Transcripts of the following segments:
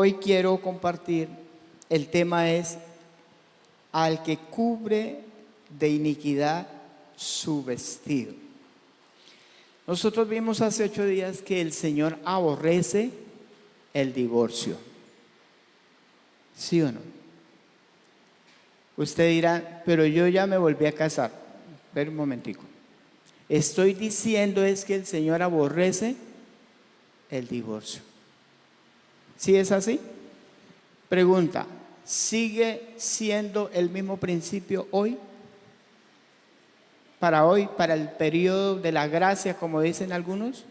Hoy quiero compartir, el tema es al que cubre de iniquidad su vestido. Nosotros vimos hace 8 días que el Señor aborrece el divorcio. ¿Sí o no? Usted dirá, pero yo ya me volví a casar. Espera un momentico. Estoy diciendo es que el Señor aborrece el divorcio. ¿Sí es así? Pregunta, ¿sigue siendo el mismo principio hoy? Para el periodo de la gracia, como dicen algunos.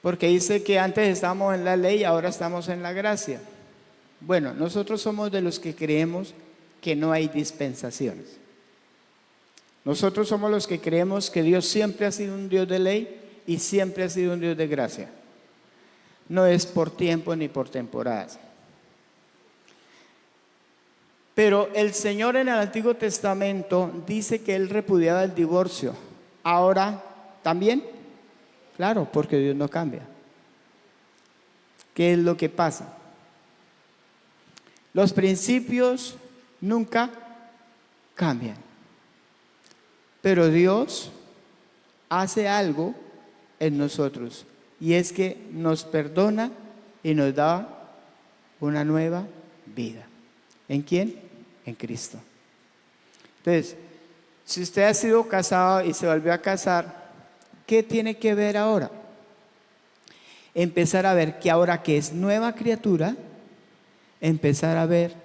Porque dice que antes estábamos en la ley, ahora estamos en la gracia. Bueno, nosotros somos de los que creemos que no hay dispensaciones. Nosotros somos los que creemos que Dios siempre ha sido un Dios de ley y siempre ha sido un Dios de gracia. No es por tiempo ni por temporadas. Pero el Señor en el Antiguo Testamento dice que Él repudiaba el divorcio. Ahora, ¿también? Claro, porque Dios no cambia. ¿Qué es lo que pasa? Los principios nunca cambian. Pero Dios hace algo en nosotros. Y es que nos perdona y nos da una nueva vida. ¿En quién? En Cristo. Entonces, si usted ha sido casado y se volvió a casar, ¿qué tiene que ver ahora? Empezar a ver que ahora que es nueva criatura, empezar a ver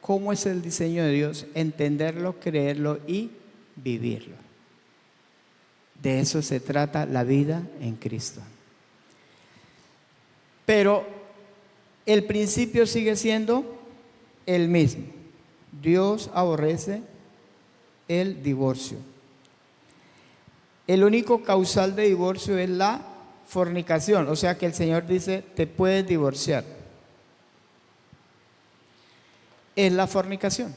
cómo es el diseño de Dios, entenderlo, creerlo y vivirlo. De eso se trata la vida en Cristo. Pero el principio sigue siendo el mismo. Dios aborrece el divorcio. El único causal de divorcio es la fornicación, o sea que el Señor dice, te puedes divorciar. Es la fornicación.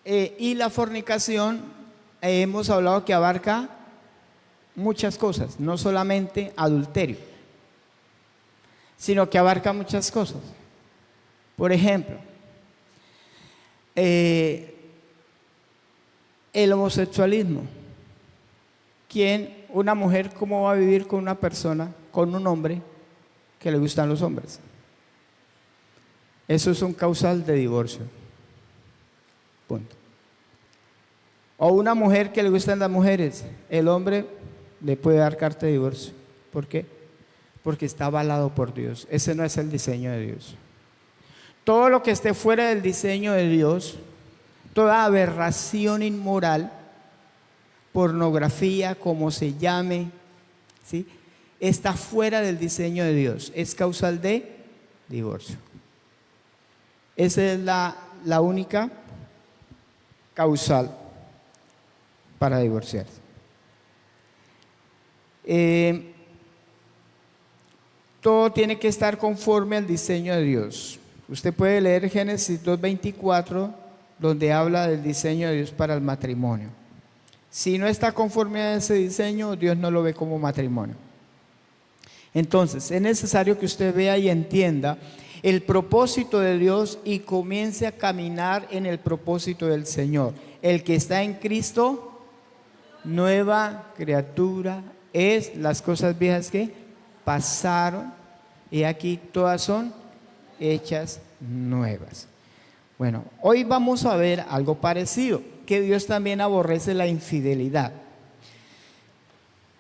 Y la fornicación, hemos hablado que abarca muchas cosas, no solamente adulterio, sino que abarca muchas cosas. Por ejemplo, el homosexualismo. Una mujer, ¿cómo va a vivir con una persona, con un hombre que le gustan los hombres? Eso es un causal de divorcio. Punto. O una mujer que le gustan las mujeres, el hombre le puede dar carta de divorcio. ¿Por qué? Porque está avalado por Dios. Ese no es el diseño de Dios. Todo lo que esté fuera del diseño de Dios, toda aberración inmoral, pornografía, como se llame, ¿sí?, está fuera del diseño de Dios. Es causal de divorcio. Esa es la única causal para divorciarse. Todo tiene que estar conforme al diseño de Dios. Usted puede leer Génesis 2:24, donde habla del diseño de Dios para el matrimonio. Si no está conforme a ese diseño, Dios no lo ve como matrimonio. Entonces, es necesario que usted vea y entienda el propósito de Dios y comience a caminar en el propósito del Señor. El que está en Cristo, nueva criatura es. Las cosas viejas que pasaron y aquí todas son hechas nuevas. Bueno, hoy vamos a ver algo parecido, que Dios también aborrece la infidelidad.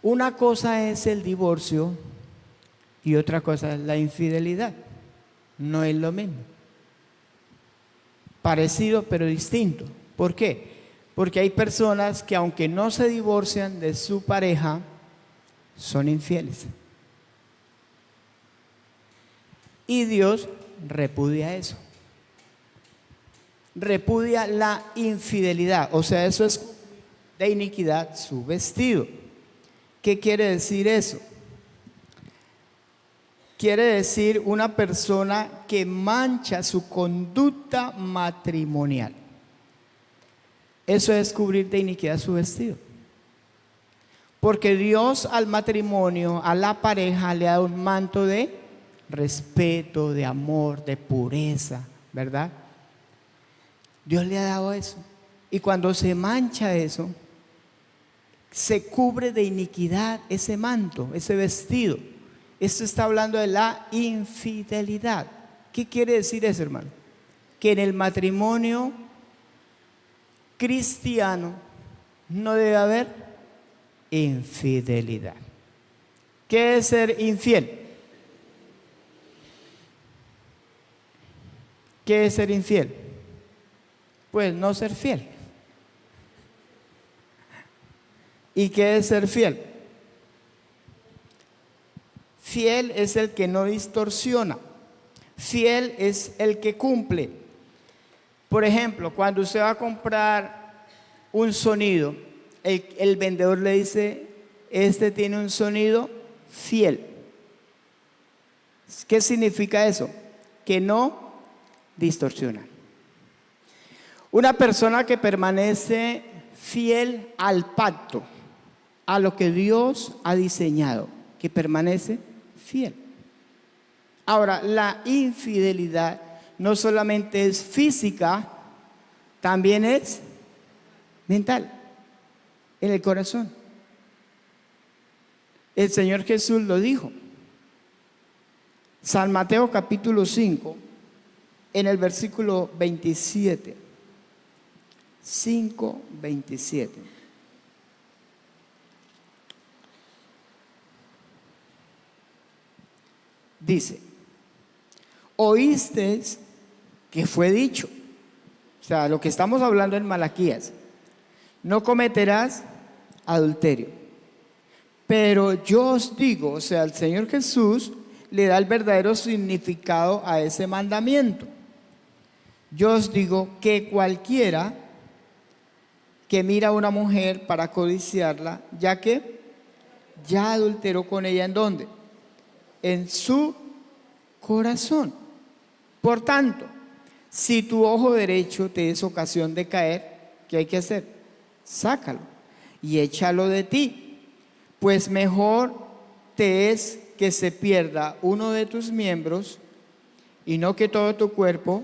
Una cosa es el divorcio y otra cosa es la infidelidad. No es lo mismo. Parecido pero distinto. ¿Por qué? Porque hay personas que aunque no se divorcian de su pareja, son infieles. Y Dios repudia eso. Repudia la infidelidad. O sea, eso es de iniquidad su vestido. ¿Qué quiere decir eso? Quiere decir una persona que mancha su conducta matrimonial. Eso es cubrir de iniquidad su vestido. Porque Dios al matrimonio, a la pareja, le ha dado un manto de respeto, de amor, de pureza, ¿verdad? Dios le ha dado eso. Y cuando se mancha eso, se cubre de iniquidad ese manto, ese vestido. Esto está hablando de la infidelidad. ¿Qué quiere decir eso, hermano? Que en el matrimonio cristiano no debe haber infidelidad. ¿Qué es ser infiel? ¿Qué es ser infiel? Pues no ser fiel. ¿Y qué es ser fiel? Fiel es el que no distorsiona. Fiel es el que cumple. Por ejemplo, cuando usted va a comprar un sonido, el vendedor le dice, este tiene un sonido fiel. ¿Qué significa eso? Que no distorsiona. Una persona que permanece fiel al pacto, a lo que Dios ha diseñado, que permanece fiel. Ahora, la infidelidad no solamente es física, también es mental, en el corazón. El Señor Jesús lo dijo. San Mateo capítulo 5, en el versículo 27. 5:27. Dice, oísteis que fue dicho, o sea, lo que estamos hablando en Malaquías, no cometerás adulterio. Pero yo os digo, o sea, el Señor Jesús le da el verdadero significado a ese mandamiento. Yo os digo que cualquiera que mira a una mujer para codiciarla, ya que ya adulteró con ella, ¿en dónde? En su corazón. Por tanto, si tu ojo derecho te es ocasión de caer, ¿qué hay que hacer? Sácalo y échalo de ti, pues mejor te es que se pierda uno de tus miembros y no que todo tu cuerpo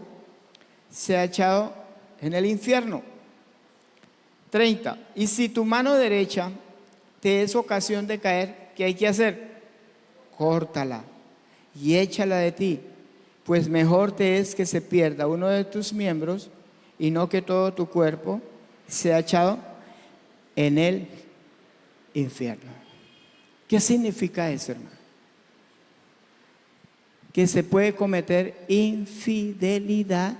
sea echado en el infierno. 30. Y si tu mano derecha te es ocasión de caer, ¿qué hay que hacer? Córtala y échala de ti, pues mejor te es que se pierda uno de tus miembros y no que todo tu cuerpo sea echado en el infierno. ¿Qué significa eso, hermano? Que se puede cometer infidelidad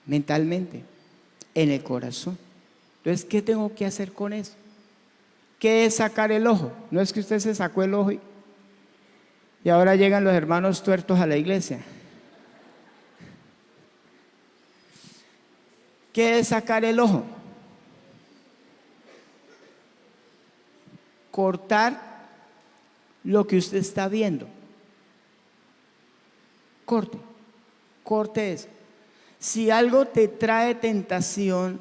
mentalmente, en el corazón. Entonces, ¿qué tengo que hacer con eso? ¿Qué es sacar el ojo? No es que usted se sacó el ojo y ahora llegan los hermanos tuertos a la iglesia. ¿Qué es sacar el ojo? Cortar lo que usted está viendo. Corte eso. Si algo te trae tentación,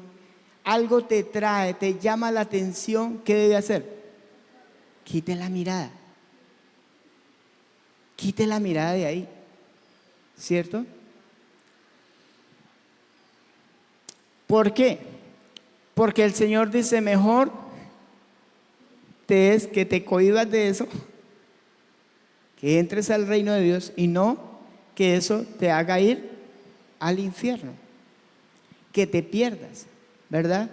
algo te llama la atención, ¿qué debe hacer? Quite la mirada. Quite la mirada de ahí, ¿cierto? ¿Por qué? Porque el Señor dice, mejor te es que te cohibas de eso, que entres al reino de Dios y no que eso te haga ir al infierno, que te pierdas, ¿verdad?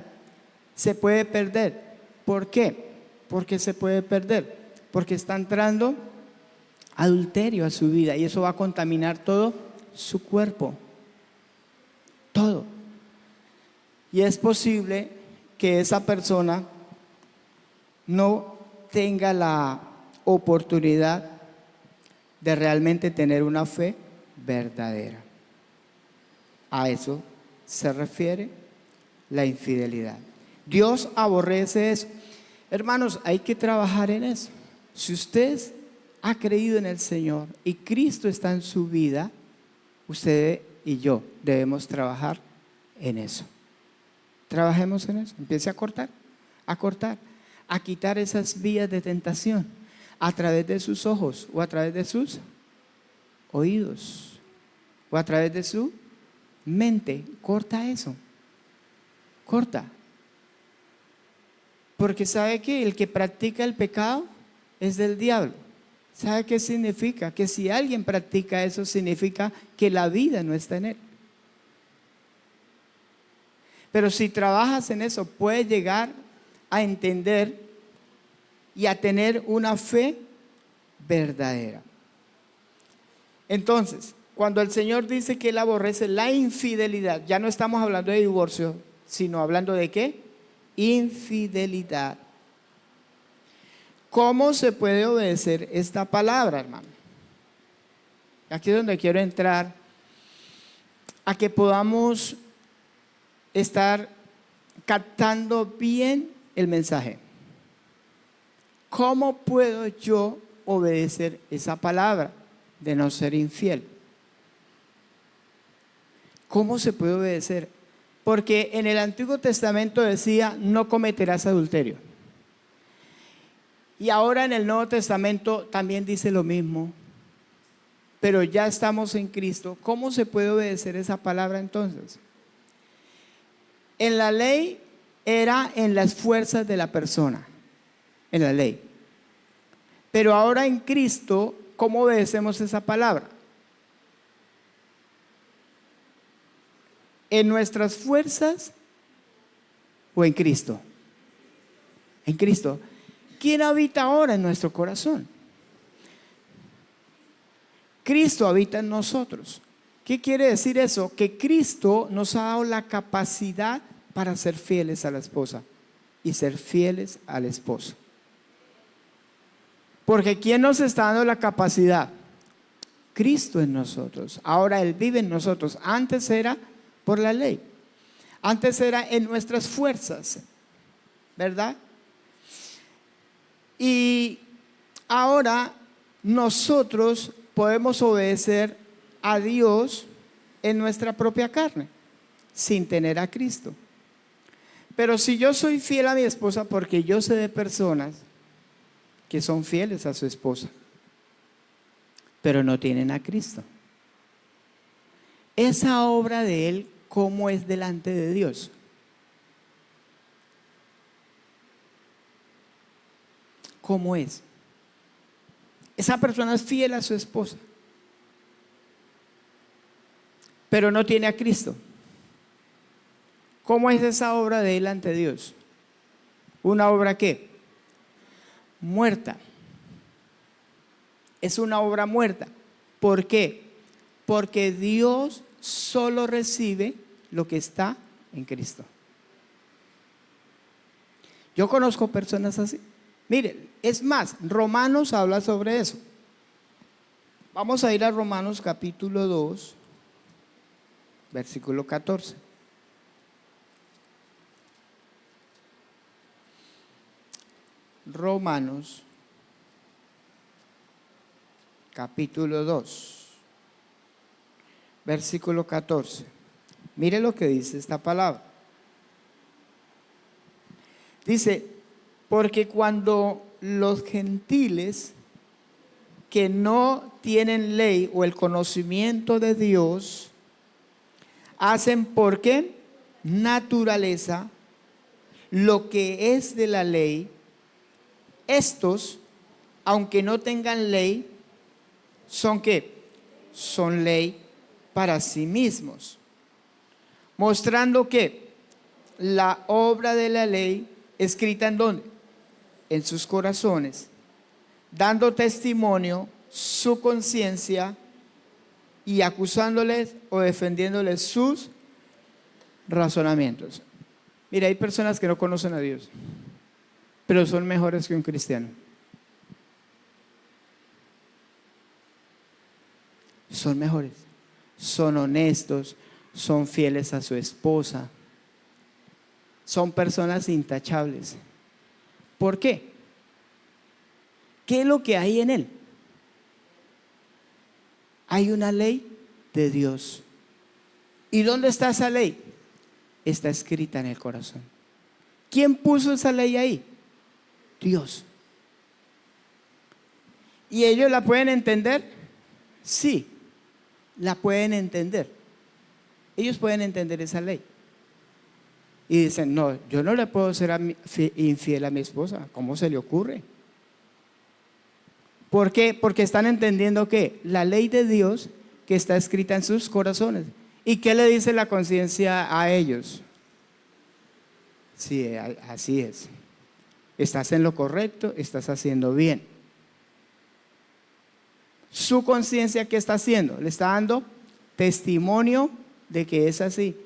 Se puede perder. ¿Por qué? Porque se puede perder, porque está entrando adulterio a su vida y eso va a contaminar todo su cuerpo, todo. Y es posible que esa persona no tenga la oportunidad de realmente tener una fe verdadera. A eso se refiere la infidelidad. Dios aborrece eso. Hermanos, hay que trabajar en eso. Si usted ha creído en el Señor y Cristo está en su vida, usted y yo debemos trabajar en eso. Trabajemos en eso. Empiece a cortar, a quitar esas vías de tentación a través de sus ojos o a través de sus oídos o a través de su mente. Corta eso. Corta. Porque sabe que el que practica el pecado es del diablo. ¿Sabe qué significa? Que si alguien practica eso, significa que la vida no está en él. Pero si trabajas en eso, puedes llegar a entender y a tener una fe verdadera. Entonces, cuando el Señor dice que Él aborrece la infidelidad, ya no estamos hablando de divorcio, sino hablando de ¿qué? Infidelidad. ¿Cómo se puede obedecer esta palabra, hermano? Aquí es donde quiero entrar, a que podamos estar captando bien el mensaje. ¿Cómo puedo yo obedecer esa palabra de no ser infiel? ¿Cómo se puede obedecer? Porque en el Antiguo Testamento decía, no cometerás adulterio. Y ahora en el Nuevo Testamento también dice lo mismo. Pero ya estamos en Cristo. ¿Cómo se puede obedecer esa palabra entonces? En la ley era en las fuerzas de la persona. En la ley. Pero ahora en Cristo, ¿cómo obedecemos esa palabra? ¿En nuestras fuerzas o en Cristo? En Cristo. ¿Quién habita ahora en nuestro corazón? Cristo habita en nosotros. ¿Qué quiere decir eso? Que Cristo nos ha dado la capacidad para ser fieles a la esposa y ser fieles al esposo. Porque ¿quién nos está dando la capacidad? Cristo en nosotros. Ahora Él vive en nosotros. Antes era por la ley. Antes era en nuestras fuerzas, ¿verdad? Y ahora nosotros podemos obedecer a Dios en nuestra propia carne, sin tener a Cristo. Pero si yo soy fiel a mi esposa, porque yo sé de personas que son fieles a su esposa, pero no tienen a Cristo. Esa obra de Él, ¿cómo es delante de Dios? ¿Cómo es? Esa persona es fiel a su esposa, pero no tiene a Cristo. ¿Cómo es esa obra de Él ante Dios? ¿Una obra qué? Muerta. Es una obra muerta. ¿Por qué? Porque Dios solo recibe lo que está en Cristo. Yo conozco personas así. Miren, es más, Romanos habla sobre eso. Vamos a ir a Romanos capítulo 2, versículo 14. Romanos capítulo 2, versículo 14. Mire lo que dice esta palabra. Dice, porque cuando los gentiles que no tienen ley o el conocimiento de Dios hacen por qué naturaleza lo que es de la ley, estos, aunque no tengan ley, ¿son qué? Son ley para sí mismos, mostrando que la obra de la ley escrita en ¿dónde? En sus corazones, dando testimonio su conciencia y acusándoles o defendiéndoles sus razonamientos. Mira, hay personas que no conocen a Dios, pero son mejores que un cristiano. Son mejores, son honestos, son fieles a su esposa, son personas intachables. ¿Por qué? ¿Qué es lo que hay en él? Hay una ley de Dios. ¿Y dónde está esa ley? Está escrita en el corazón. ¿Quién puso esa ley ahí? Dios. ¿Y ellos la pueden entender? Sí, la pueden entender. Ellos pueden entender esa ley. Y dicen, no, yo no le puedo ser infiel a mi esposa. ¿Cómo se le ocurre? ¿Por qué? Porque están entendiendo que la ley de Dios que está escrita en sus corazones. ¿Y qué le dice la conciencia a ellos? Sí, así es. Estás en lo correcto, estás haciendo bien. Su conciencia, ¿qué está haciendo? Le está dando testimonio de que es así.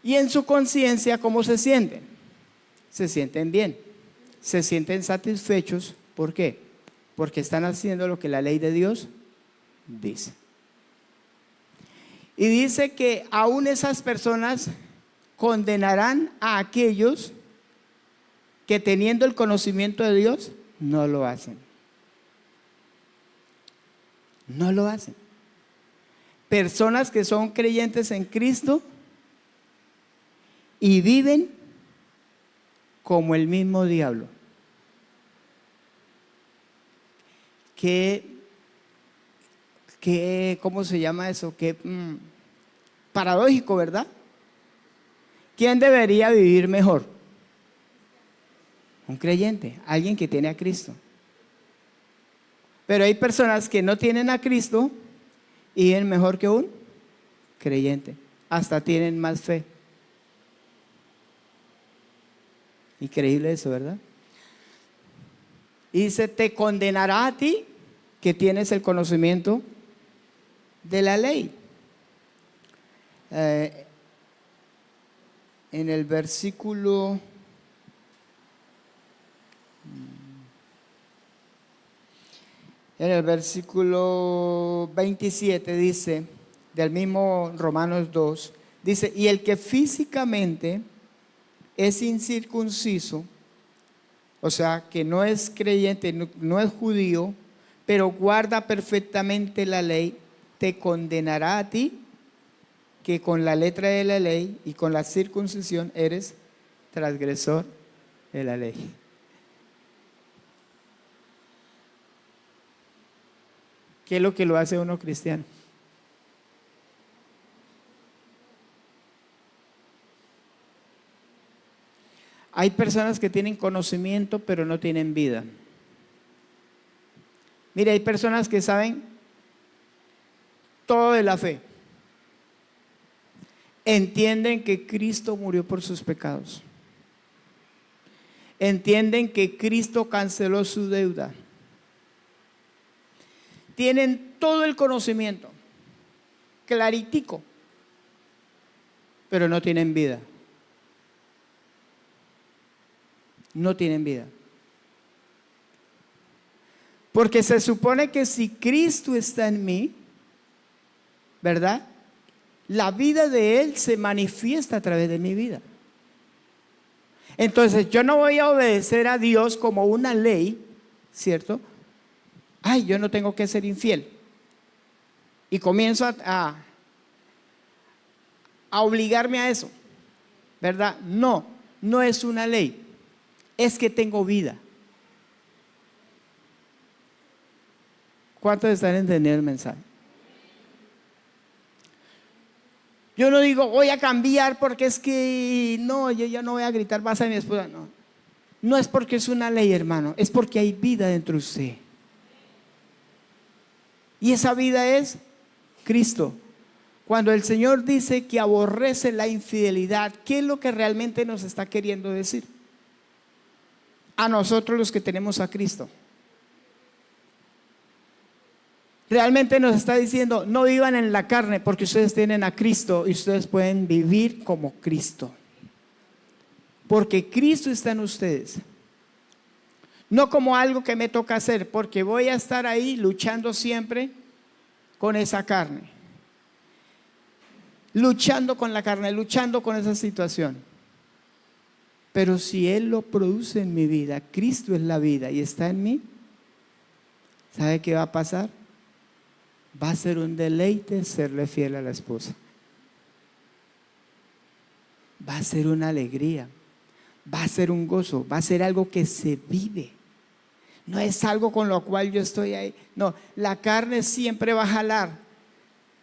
Y en su conciencia, ¿cómo se sienten? Se sienten bien, se sienten satisfechos. ¿Por qué? Porque están haciendo lo que la ley de Dios dice. Y dice que aún esas personas condenarán a aquellos que teniendo el conocimiento de Dios no lo hacen. No lo hacen. Personas que son creyentes en Cristo y viven como el mismo diablo. ¿Cómo se llama eso? Paradójico, ¿verdad? ¿Quién debería vivir mejor? Un creyente, alguien que tiene a Cristo. Pero hay personas que no tienen a Cristo y viven mejor que un creyente. Hasta tienen más fe. Increíble eso, ¿verdad? Y dice, te condenará a ti que tienes el conocimiento de la ley. En el versículo 27 dice, del mismo Romanos 2, dice, y el que físicamente es incircunciso, o sea, que no es creyente, no es judío, pero guarda perfectamente la ley, te condenará a ti, que con la letra de la ley y con la circuncisión eres transgresor de la ley. ¿Qué es lo que lo hace uno cristiano? Hay personas que tienen conocimiento pero no tienen vida. Mire, hay personas que saben todo de la fe. Entienden que Cristo murió por sus pecados. Entienden que Cristo canceló su deuda. Tienen todo el conocimiento, claritico, pero no tienen vida. No tienen vida. Porque se supone que si Cristo está en mí, ¿verdad? La vida de Él se manifiesta a través de mi vida. Entonces yo no voy a obedecer a Dios como una ley, ¿cierto? Ay, yo no tengo que ser infiel. Y comienzo a obligarme a eso, ¿verdad? No, no es una ley. Es que tengo vida. ¿Cuántos están entendiendo el mensaje? Yo no digo voy a cambiar porque es que no, yo ya no voy a gritar más a mi esposa. No, no es porque es una ley, hermano, es porque hay vida dentro de usted. Y esa vida es Cristo. Cuando el Señor dice que aborrece la infidelidad, ¿qué es lo que realmente nos está queriendo decir? A nosotros los que tenemos a Cristo. Realmente nos está diciendo, no vivan en la carne porque ustedes tienen a Cristo y ustedes pueden vivir como Cristo. Porque Cristo está en ustedes. No como algo que me toca hacer, porque voy a estar ahí luchando siempre con esa carne. Luchando con la carne, luchando con esa situación. Pero si Él lo produce en mi vida, Cristo es la vida y está en mí, ¿sabe qué va a pasar? Va a ser un deleite serle fiel a la esposa. Va a ser una alegría, va a ser un gozo, va a ser algo que se vive. No es algo con lo cual yo estoy ahí. No, la carne siempre va a jalar,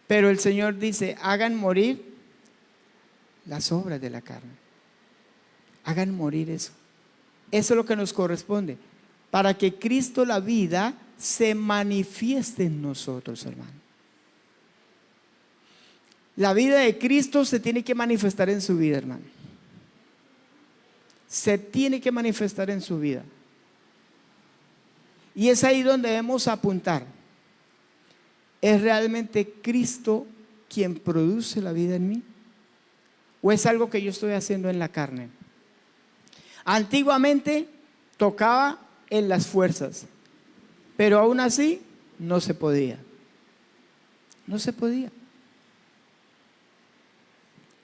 Pero el Señor dice, hagan morir las obras de la carne. Hagan morir eso. Eso es lo que nos corresponde. Para que Cristo, la vida, se manifieste en nosotros, hermano. La vida de Cristo se tiene que manifestar en su vida, hermano. Se tiene que manifestar en su vida. Y es ahí donde debemos apuntar. ¿Es realmente Cristo quien produce la vida en mí? ¿O es algo que yo estoy haciendo en la carne? Antiguamente tocaba en las fuerzas, pero aún así no se podía. No se podía.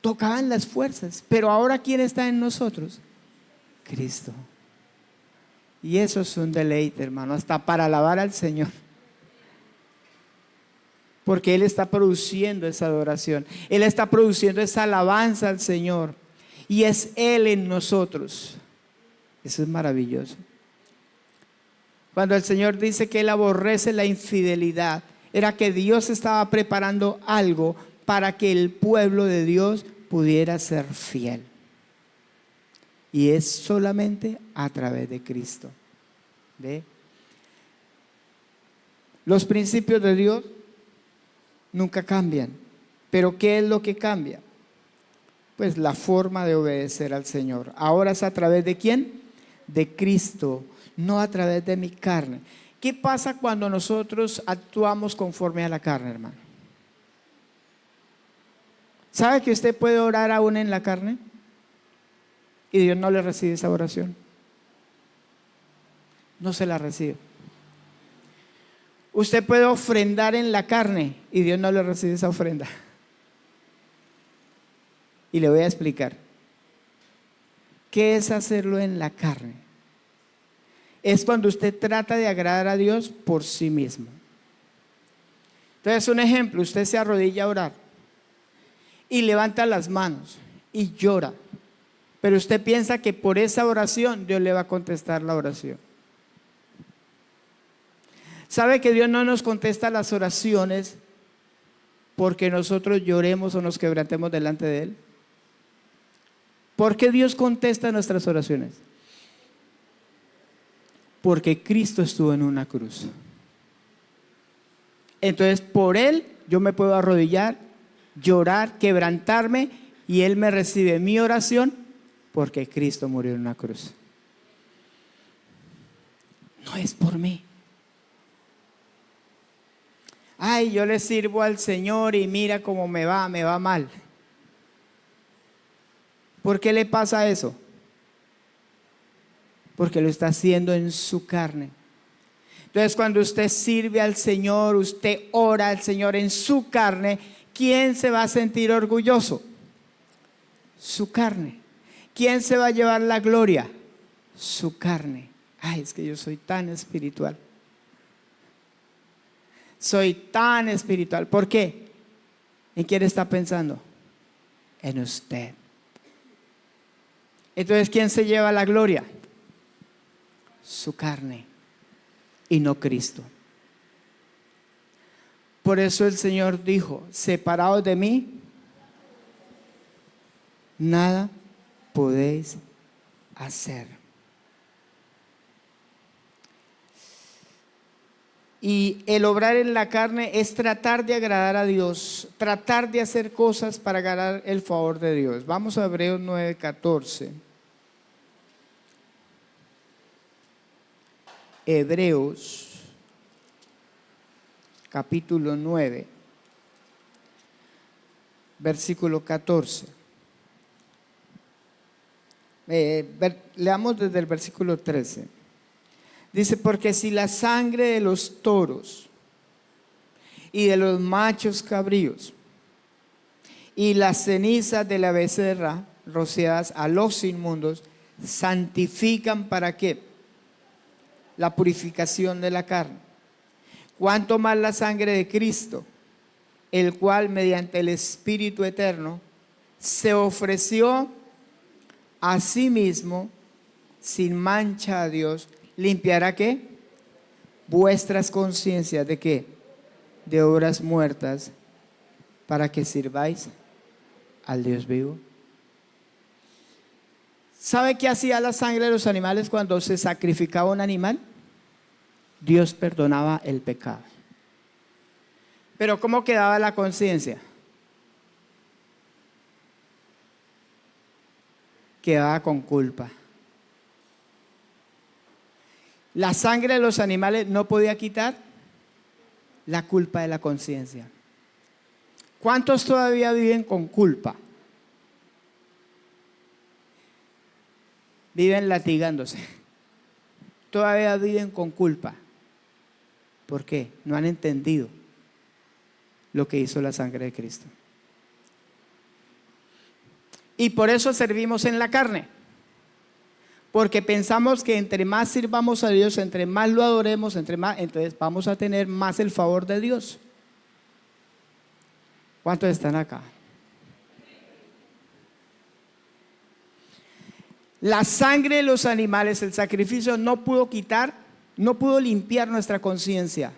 Tocaban las fuerzas, pero ahora ¿quién está en nosotros? Cristo. Y eso es un deleite, hermano, hasta para alabar al Señor. Porque Él está produciendo esa adoración. Él está produciendo esa alabanza al Señor. Y es Él en nosotros. Eso es maravilloso. Cuando el Señor dice que Él aborrece la infidelidad, era que Dios estaba preparando algo para que el pueblo de Dios pudiera ser fiel. Y es solamente a través de Cristo. ¿Ve? Los principios de Dios nunca cambian. Pero ¿qué es lo que cambia? Pues la forma de obedecer al Señor. Ahora es a través de ¿quién? De Cristo, no a través de mi carne. ¿Qué pasa cuando nosotros actuamos conforme a la carne, hermano? ¿Sabe que usted puede orar aún en la carne? Y Dios no le recibe esa oración. No se la recibe. Usted puede ofrendar en la carne y Dios no le recibe esa ofrenda. Y le voy a explicar. ¿Qué es hacerlo en la carne? Es cuando usted trata de agradar a Dios por sí mismo. Entonces, un ejemplo, usted se arrodilla a orar y levanta las manos y llora. Pero usted piensa que por esa oración Dios le va a contestar la oración. ¿Sabe que Dios no nos contesta las oraciones porque nosotros lloremos o nos quebrantemos delante de Él? ¿Por qué Dios contesta nuestras oraciones? Porque Cristo estuvo en una cruz. Entonces por Él yo me puedo arrodillar, llorar, quebrantarme y Él me recibe mi oración porque Cristo murió en una cruz. No es por mí. Ay, yo le sirvo al Señor y mira cómo me va mal. ¿Por qué le pasa eso? Porque lo está haciendo en su carne. Entonces, cuando usted sirve al Señor, usted ora al Señor en su carne, ¿quién se va a sentir orgulloso? Su carne. ¿Quién se va a llevar la gloria? Su carne. Ay, es que yo soy tan espiritual. Soy tan espiritual. ¿Por qué? ¿En quién está pensando? En usted. Entonces, ¿quién se lleva la gloria? Su carne y no Cristo. Por eso el Señor dijo: separados de mí, nada podéis hacer. Y el obrar en la carne es tratar de agradar a Dios, tratar de hacer cosas para ganar el favor de Dios. Vamos a Hebreos 9:14. Hebreos capítulo 9, versículo 14. Leamos desde el versículo 13. Dice: porque si la sangre de los toros y de los machos cabríos y las cenizas de la becerra rociadas a los inmundos santifican, ¿para qué? La purificación de la carne, cuánto más la sangre de Cristo, el cual mediante el Espíritu eterno se ofreció a sí mismo sin mancha a Dios, limpiará ¿qué? Vuestras conciencias ¿de qué? De obras muertas para que sirváis al Dios vivo. ¿Sabe qué hacía la sangre de los animales cuando se sacrificaba un animal? Dios perdonaba el pecado. Pero ¿cómo quedaba la conciencia? Quedaba con culpa. La sangre de los animales no podía quitar la culpa de la conciencia. ¿Cuántos todavía viven con culpa? Viven latigándose. Todavía viven con culpa. ¿Por qué? No han entendido lo que hizo la sangre de Cristo. Y por eso servimos en la carne. Porque pensamos que entre más sirvamos a Dios, entre más lo adoremos, entonces vamos a tener más el favor de Dios. ¿Cuántos están acá? La sangre de los animales, el sacrificio no pudo quitar, no pudo limpiar nuestra conciencia.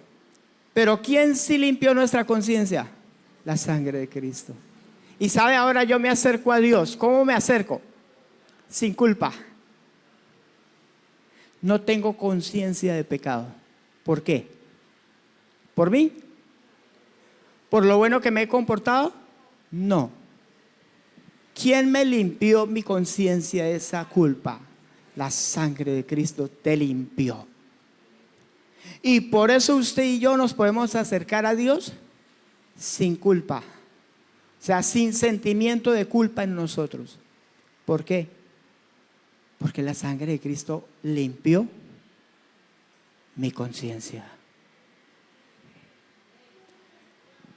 Pero ¿quién sí limpió nuestra conciencia? La sangre de Cristo. Y sabe, ahora yo me acerco a Dios. ¿Cómo me acerco? Sin culpa. No tengo conciencia de pecado. ¿Por qué? ¿Por mí? ¿Por lo bueno que me he comportado? No. ¿Quién me limpió mi conciencia de esa culpa? La sangre de Cristo te limpió. Y por eso usted y yo nos podemos acercar a Dios sin culpa. O sea, sin sentimiento de culpa en nosotros. ¿Por qué? Porque la sangre de Cristo limpió mi conciencia.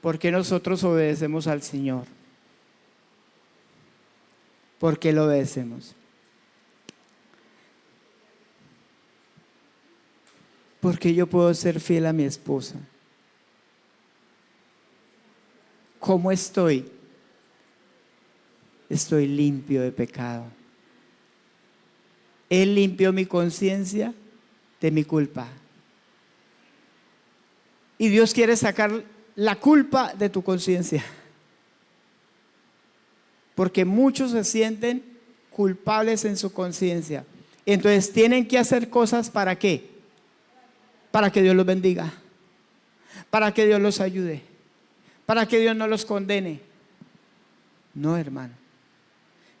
¿Por qué nosotros obedecemos al Señor? ¿Por qué lo obedecemos? Porque yo puedo ser fiel a mi esposa. ¿Cómo estoy? Estoy limpio de pecado. Él limpió mi conciencia de mi culpa. Y Dios quiere sacar la culpa de tu conciencia. Porque muchos se sienten culpables en su conciencia. Entonces tienen que hacer cosas ¿para qué? Para que Dios los bendiga. Para que Dios los ayude. Para que Dios no los condene. No, hermano.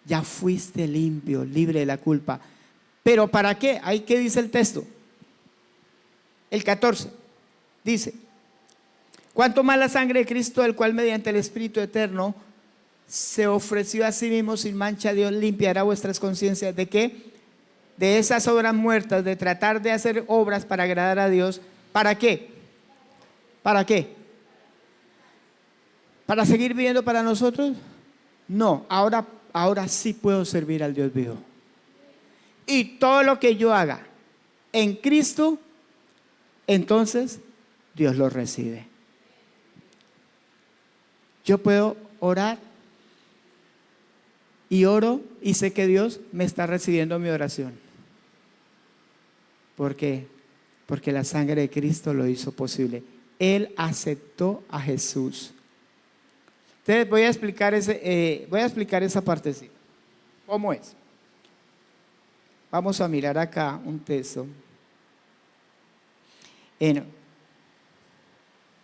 Ya fuiste limpio, libre de la culpa. ¿Pero para qué? Ahí, ¿qué dice el texto? El 14 dice: cuanto más la sangre de Cristo, el cual mediante el Espíritu eterno se ofreció a sí mismo sin mancha, Dios limpiará vuestras conciencias. ¿De qué? De esas obras muertas, de tratar de hacer obras para agradar a Dios. ¿Para qué? ¿Para qué? ¿Para seguir viviendo para nosotros? No, ahora sí puedo servir al Dios vivo. Y todo lo que yo haga en Cristo, entonces Dios lo recibe. Yo puedo orar y oro y sé que Dios me está recibiendo mi oración. ¿Por qué? Porque la sangre de Cristo lo hizo posible. Él aceptó a Jesús. Entonces voy a explicar esa partecita. ¿Cómo es? Vamos a mirar acá un texto en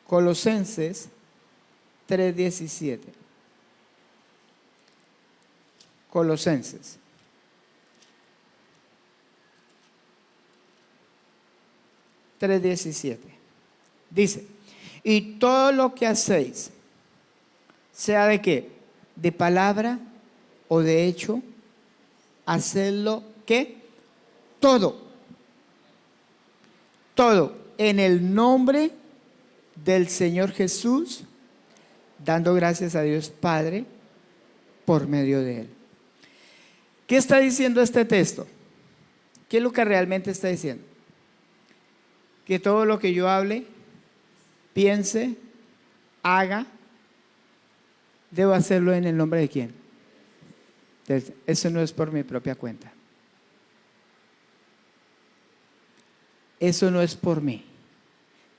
Colosenses 3:17. Colosenses 3:17 dice: y todo lo que hacéis, sea de qué, de palabra o de hecho, hacedlo ¿qué? Todo en el nombre del Señor Jesús, dando gracias a Dios Padre por medio de Él. ¿Qué está diciendo este texto? ¿Qué es lo que realmente está diciendo? Que todo lo que yo hable, piense, haga, debo hacerlo en el nombre de quién. Eso no es por mi propia cuenta. Eso no es por mí.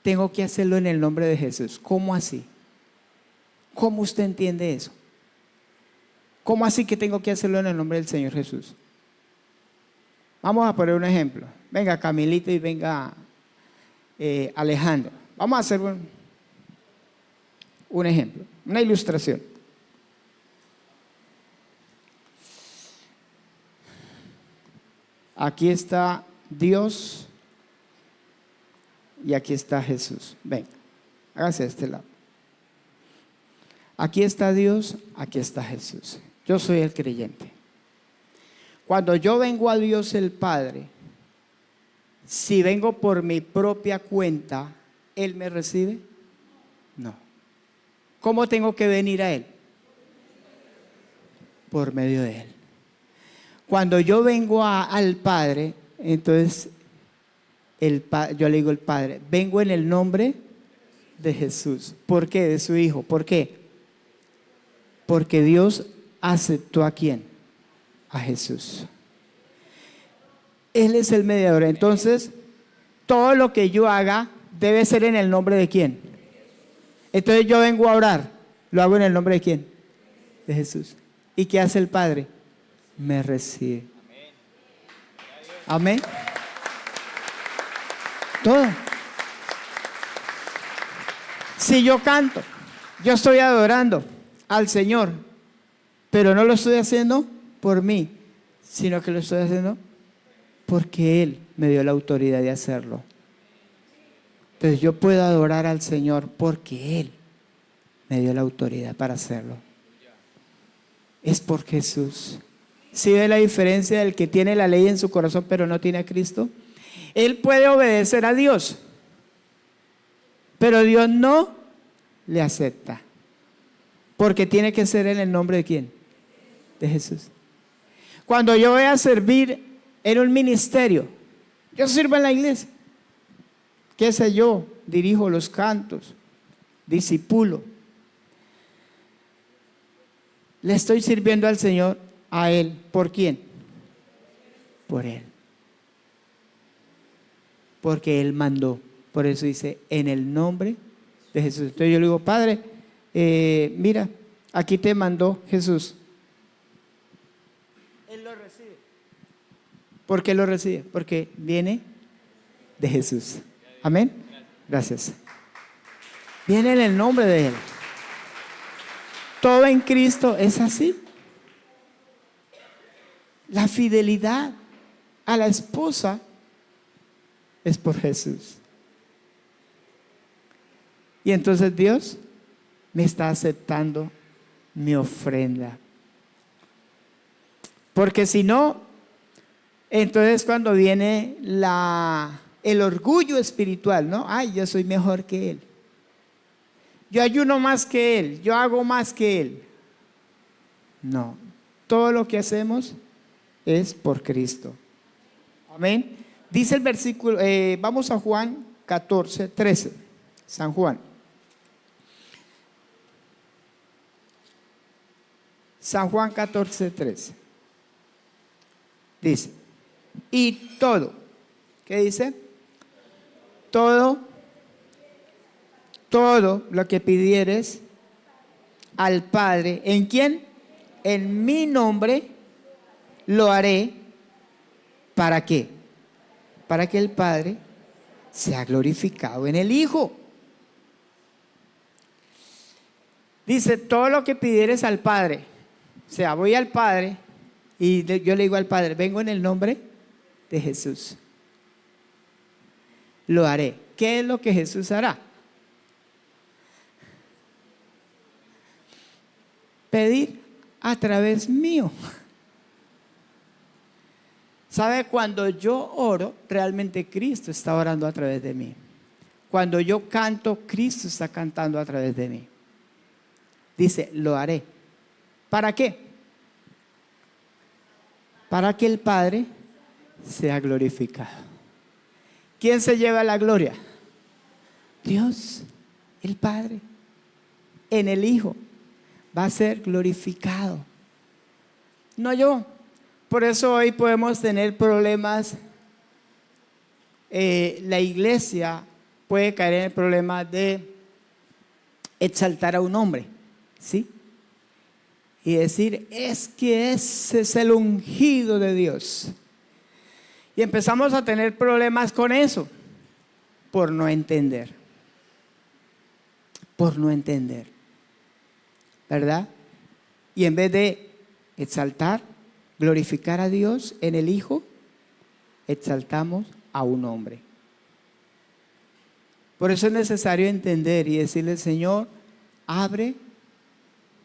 Tengo que hacerlo en el nombre de Jesús. ¿Cómo así? ¿Cómo usted entiende eso? ¿Cómo así que tengo que hacerlo en el nombre del Señor Jesús? Vamos a poner un ejemplo. Venga Camilito y venga Alejandro. Vamos a hacer un ejemplo, una ilustración. Aquí está Dios y aquí está Jesús. Venga, hágase a este lado. Aquí está Dios, aquí está Jesús. Yo soy el creyente. Cuando yo vengo a Dios el Padre, si vengo por mi propia cuenta, ¿Él me recibe? No. ¿Cómo tengo que venir a Él? Por medio de Él. Cuando yo vengo al Padre, entonces yo le digo al Padre, vengo en el nombre de Jesús. ¿Por qué? De su Hijo. ¿Por qué? Porque Dios aceptó ¿a quién? A Jesús. Él es el mediador. Entonces, todo lo que yo haga debe ser en el nombre de ¿quién? Entonces yo vengo a orar. ¿Lo hago en el nombre de quién? De Jesús. ¿Y qué hace el Padre? Me recibe. Amén. Todo. Si yo canto, yo estoy adorando al Señor, pero no lo estoy haciendo por mí, sino que lo estoy haciendo porque Él me dio la autoridad de hacerlo. Entonces yo puedo adorar al Señor porque Él me dio la autoridad para hacerlo. Es por Jesús. ¿Sí ve la diferencia del que tiene la ley en su corazón pero no tiene a Cristo? Él puede obedecer a Dios, pero Dios no le acepta. Porque tiene que ser en el nombre de ¿quién? De Jesús. Cuando yo voy a servir en un ministerio, yo sirvo en la iglesia, qué sé yo, dirijo los cantos, discipulo. Le estoy sirviendo al Señor, a Él. ¿Por quién? Por Él. Porque Él mandó. Por eso dice, en el nombre de Jesús. Entonces yo le digo, Padre, mira, aquí te mandó Jesús. Él lo recibe. ¿Por qué lo recibe? Porque viene de Jesús. Amén. Gracias. Viene en el nombre de Él. Todo en Cristo es así. La fidelidad a la esposa es por Jesús. Y entonces Dios me está aceptando mi ofrenda. Porque si no, entonces cuando viene el orgullo espiritual, ¿no? Ay, yo soy mejor que Él. Yo ayuno más que Él, yo hago más que Él. No, todo lo que hacemos es por Cristo. Amén. Dice el versículo, vamos a Juan 14, 13. San Juan. San Juan 14, 13. Dice, y todo, ¿qué dice? Todo lo que pidieres al Padre, ¿en quién? En mi nombre lo haré. ¿Para qué? Para que el Padre sea glorificado en el Hijo. Dice, todo lo que pidieres al Padre. O sea, voy al Padre y yo le digo al Padre, vengo en el nombre de Jesús. Lo haré. ¿Qué es lo que Jesús hará? Pedir a través mío. ¿Sabe? Cuando yo oro, realmente Cristo está orando a través de mí. Cuando yo canto, Cristo está cantando a través de mí. Dice, lo haré. ¿Para qué? Para que el Padre sea glorificado. ¿Quién se lleva la gloria? Dios, el Padre. En el Hijo va a ser glorificado. No yo. Por eso hoy podemos tener problemas. La iglesia puede caer en el problema de exaltar a un hombre. ¿sí? Y decir, es que ese es el ungido de Dios. Y empezamos a tener problemas con eso, por no entender. Por no entender, ¿verdad? Y en vez de exaltar, glorificar a Dios en el Hijo, exaltamos a un hombre. Por eso es necesario entender y decirle, Señor, abre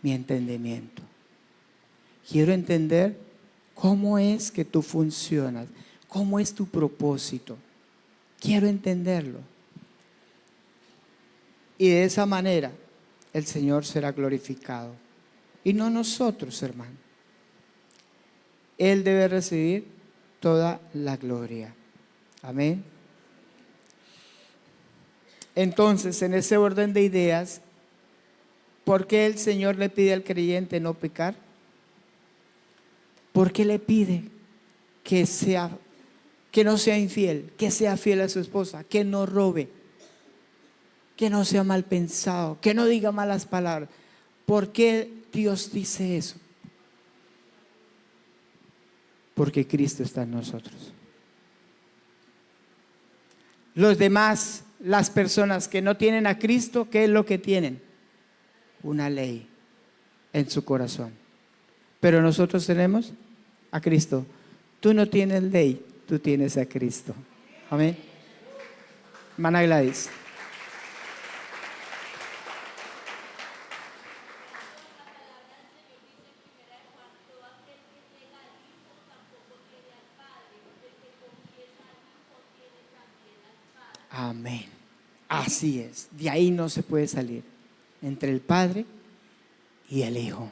mi entendimiento. Quiero entender cómo es que tú funcionas, cómo es tu propósito. Quiero entenderlo. Y de esa manera el Señor será glorificado. Y no nosotros, hermano. Él debe recibir toda la gloria. Amén. Entonces, en ese orden de ideas, ¿por qué el Señor le pide al creyente no pecar? ¿Por qué le pide que no sea infiel, que sea fiel a su esposa, que no robe, que no sea mal pensado, que no diga malas palabras? ¿Por qué Dios dice eso? Porque Cristo está en nosotros. Los demás, las personas que no tienen a Cristo, ¿qué es lo que tienen? Una ley en su corazón. Pero nosotros tenemos a Cristo. Tú no tienes ley, tú tienes a Cristo. Amén. Hermana Gladys. Amén. Así es. De ahí no se puede salir. Entre el Padre y el Hijo.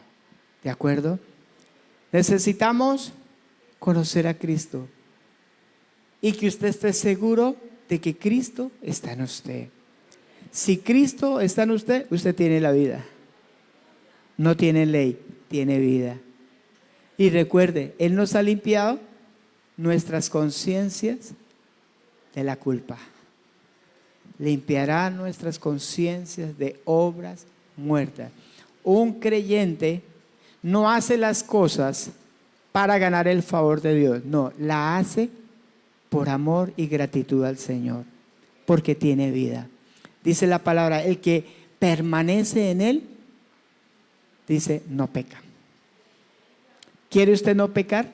¿De acuerdo? Necesitamos conocer a Cristo. Y que usted esté seguro de que Cristo está en usted. Si Cristo está en usted, usted tiene la vida. No tiene ley, tiene vida. Y recuerde, Él nos ha limpiado nuestras conciencias de la culpa. Limpiará nuestras conciencias de obras muertas. Un creyente no hace las cosas para ganar el favor de Dios. No, la hace por amor y gratitud al Señor, porque tiene vida. Dice la palabra, el que permanece en Él, dice, no peca. ¿Quiere usted no pecar?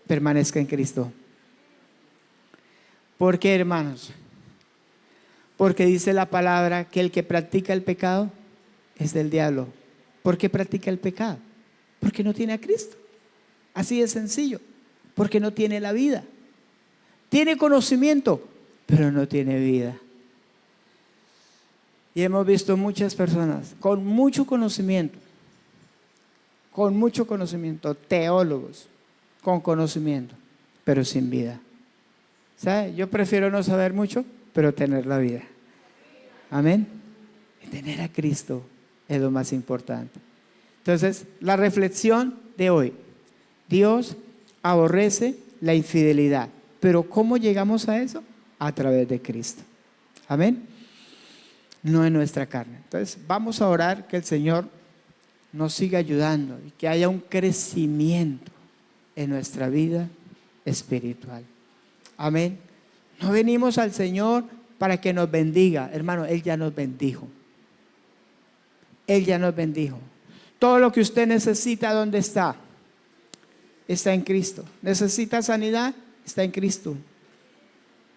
Permanezca en Cristo. ¿Por qué, hermanos? Porque dice la palabra que el que practica el pecado es del diablo. ¿Por qué practica el pecado? Porque no tiene a Cristo. Así de sencillo. Porque no tiene la vida. Tiene conocimiento, pero no tiene vida. Y hemos visto muchas personas con mucho conocimiento, teólogos con conocimiento, pero sin vida. ¿Sabe? Yo prefiero no saber mucho, pero tener la vida. Amén. Y tener a Cristo es lo más importante. Entonces, la reflexión de hoy. Dios aborrece la infidelidad. Pero ¿cómo llegamos a eso? A través de Cristo. Amén. No en nuestra carne. Entonces, vamos a orar que el Señor nos siga ayudando y que haya un crecimiento en nuestra vida espiritual. Amén. No venimos al Señor para que nos bendiga. Hermano, Él ya nos bendijo. Él ya nos bendijo. Todo lo que usted necesita, ¿dónde está? Está en Cristo. ¿Necesita sanidad? Está en Cristo.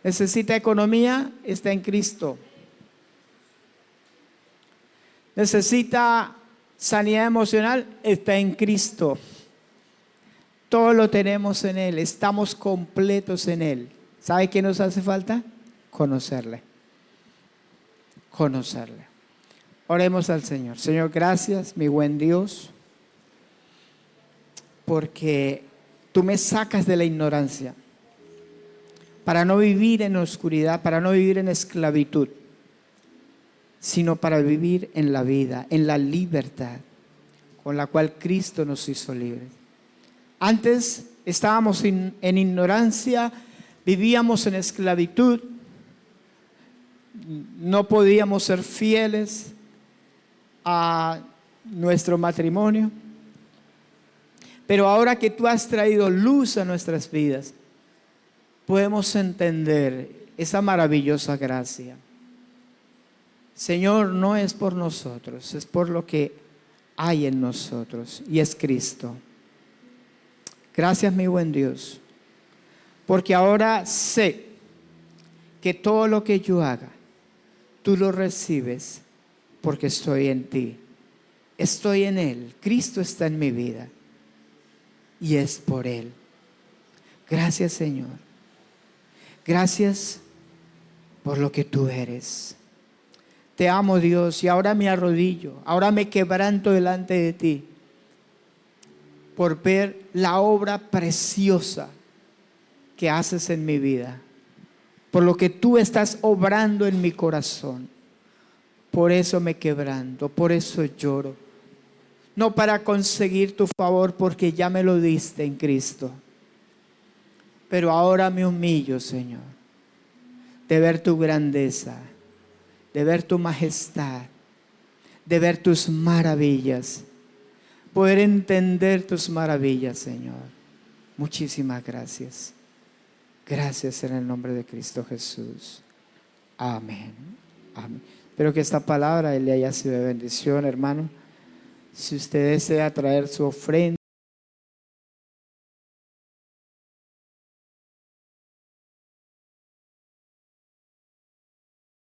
¿Necesita economía? Está en Cristo. ¿Necesita sanidad emocional? Está en Cristo. Todo lo tenemos en Él. Estamos completos en Él. ¿Sabe qué nos hace falta? Conocerle. Conocerle. Oremos al Señor. Señor, gracias, mi buen Dios, porque tú me sacas de la ignorancia para no vivir en oscuridad, para no vivir en esclavitud, sino para vivir en la vida, en la libertad con la cual Cristo nos hizo libres. Antes estábamos en ignorancia, vivíamos en esclavitud, no podíamos ser fieles, nuestro matrimonio. Pero ahora que tú has traído luz a nuestras vidas, podemos entender esa maravillosa gracia. Señor, no es por nosotros, es por lo que hay en nosotros, y es Cristo. Gracias, mi buen Dios, porque ahora sé que todo lo que yo haga, tú lo recibes porque estoy en ti. Estoy en Él. Cristo está en mi vida y es por Él. Gracias, Señor. Gracias por lo que tú eres. Te amo, Dios, y ahora me arrodillo, ahora me quebranto delante de ti por ver la obra preciosa que haces en mi vida, por lo que tú estás obrando en mi corazón. Por eso me quebranto, por eso lloro. No para conseguir tu favor, porque ya me lo diste en Cristo. Pero ahora me humillo, Señor, de ver tu grandeza, de ver tu majestad, de ver tus maravillas, poder entender tus maravillas, Señor. Muchísimas gracias. Gracias en el nombre de Cristo Jesús. Amén. Amén. Espero que esta palabra le haya sido de bendición, hermano. Si usted desea traer su ofrenda,